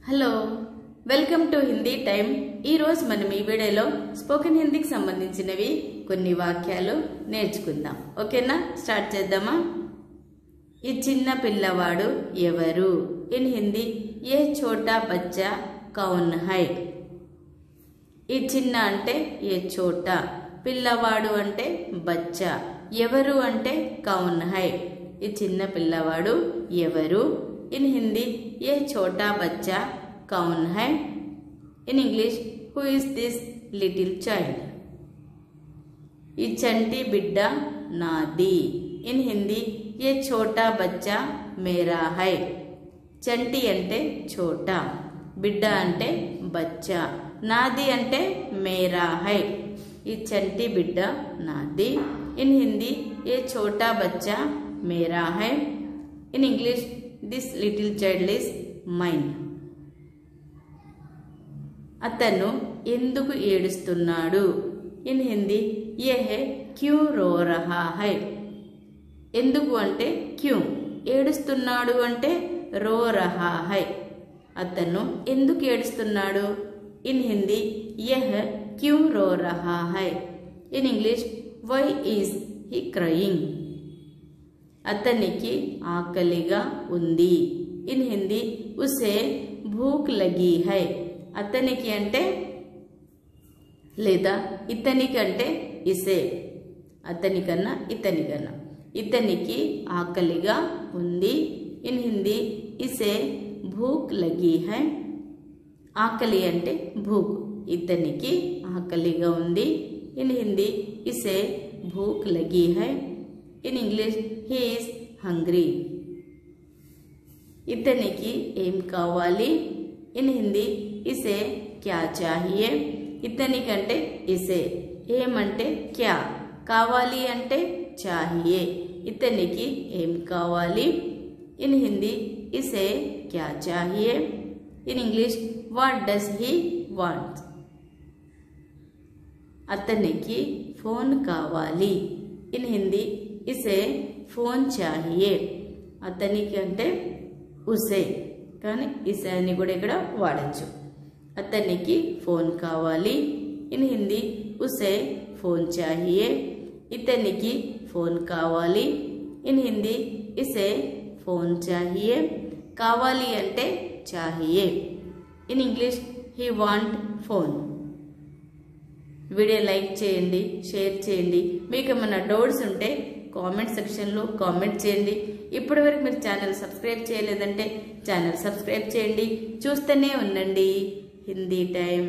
Hello welcome to Hindi time. ఈ రోజు మనం ఈ వీడియోలో స్పోకెన్ హిందీకి సంబంధించినవి కొన్ని వాక్యాలు నేర్చుకుందాం। ఓకేనా, స్టార్ట్ చేద్దామా। ఈ చిన్న పిల్లవాడు ఎవరు? ఇన్ హిందీ ఏ ఛోటా బచ్చా కౌన్ హై। ఈ చిన్న అంటే ఏ ఛోటా, పిల్లవాడు అంటే బచ్చా, ఎవరు అంటే కౌన్ హై। ఈ చిన్న పిల్లవాడు ఎవరు? ఇన్ హిందీ ये छोटा बच्चा कौन है। In English who is this little child. ये चंटी बिड्डा नादी। इन हिंदी ये छोटा बच्चा मेरा है। चंटी अंटे छोटा, बिड्डा अंटे बच्चा, नादी अंटे मेरा है। ये चंटी बिड्डा नादी। इन हिंदी ये छोटा बच्चा मेरा है। In English this little child is mine. అతను ఎందుకు ఏడుస్తున్నాడు? ఇన్ హిందీ యే క్యూ రో రహా హై। ఎందుకు అంటే క్యూ, ఏడుస్తున్నాడు అంటే రో రహా హై। అతను ఎందుకు ఏడుస్తున్నాడు? ఇన్ హిందీ యహ్ క్యూ రో రహా హై। In English why is he crying. అతనికి ఆకలిగా ఉంది। ఇన్ హిందీ ఉసే భూక్ లగి హై। అతనికి అంటే లేదా ఇతనికి అంటే ఇసే, అతనికన్నా ఇతనికన్నా, ఇతనికి ఆకలిగా ఉంది। ఇన్ హిందీ ఇసే భూక్ లగి హై। ఆకలి అంటే భూక్, ఇతనికి ఆకలిగా ఉంది। ఇన్ హిందీ ఇసే భూక్ లగి హై। In English he is hungry. ఇతనికి ఏం కావాలి? ఇన్ హిందీ ఇసే క్యా చాహియే। ఇతనికి అంటే ఇసే, ఏమంటే క్యా, కావాలి అంటే చాహియే। ఇతనికి ఏం కావాలి? ఇన్ హిందీ ఇసే క్యా చాహియే। In English what does he want. అతనికి ఫోన్ కావాలి। ఇన్ హిందీ ఇసే ఫోన్ చాహియే। అతనికి అంటే ఉసే, కానీ ఇసే అని కూడా ఇక్కడ వాడచ్చు। అతనికి ఫోన్ కావాలి। ఇన్ హిందీ ఉసే ఫోన్ చాహియే। ఇతనికి ఫోన్ కావాలి। ఇన్ హిందీ ఇసే ఫోన్ చాహియే। కావాలి అంటే చాహియే। In English he want phone. Video like చేయండి, షేర్ చేయండి। మీకు ఏమైనా డౌట్స్ ఉంటే కామెంట్ సెక్షన్లో కామెంట్ చేయండి। ఇప్పటివరకు మీరు ఛానల్ సబ్స్క్రైబ్ చేయలేదంటే ఛానల్ సబ్స్క్రైబ్ చేయండి। చూస్తూనే ఉండండి హిందీ టైం।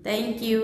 Thank you.